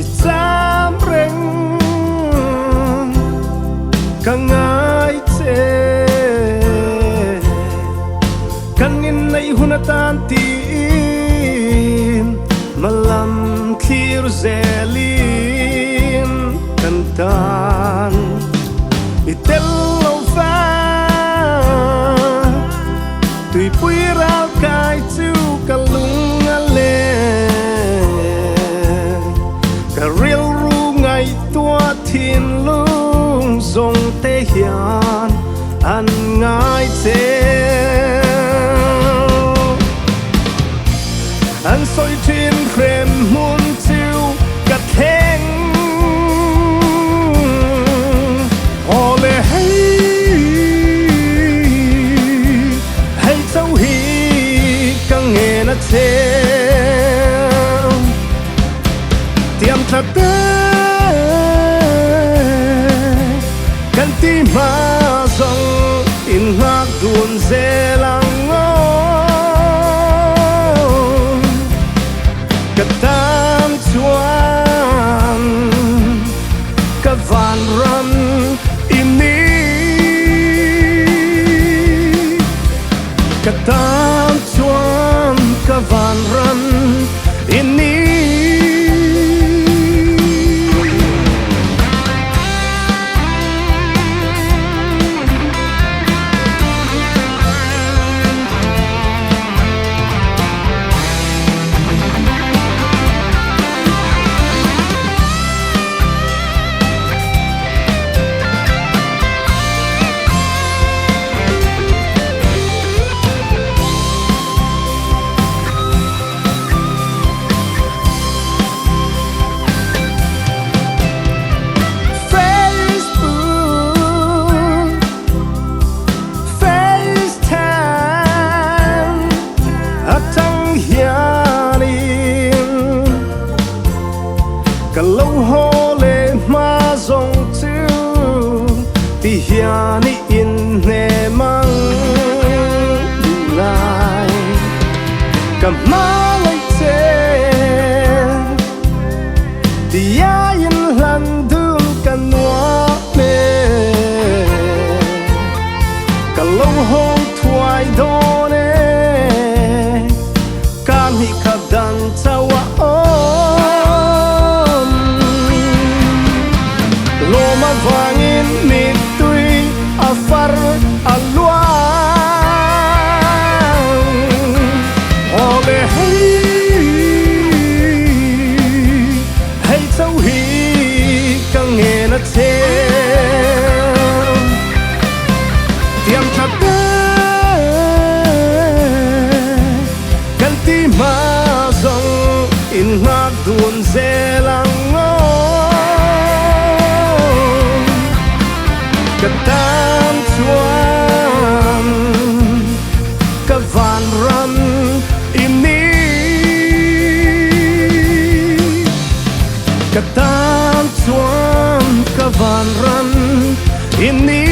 Samreng kangai te kanin nay hunatan tin malam clear zelin kantan itel lova tui pui rao kai chu kalung ale ka real ru ngai tua thiên lung zong te hian an ngai te an soi thiên khrem mun chiu ka theng ole hey hey châu hi ka nghe na te tiam thật kan ti ma zong in ngak dun zelang ngong katam chuan ka van ram ini katam chuan ka van ram ini ka lo ho le ma zong chu ti hiani in ne mang lai ka ma lai te ti ya in lan dun ka noa me ka lo ho thuai do ne ka mi ka dan chawa loma vangin mi tui afar aluang ole hey hey châu hi ka nghe na te tiam thật kan ti ma zong in ngak dun zelang katam chuan ka van ram ini katam chuan ka van ram ini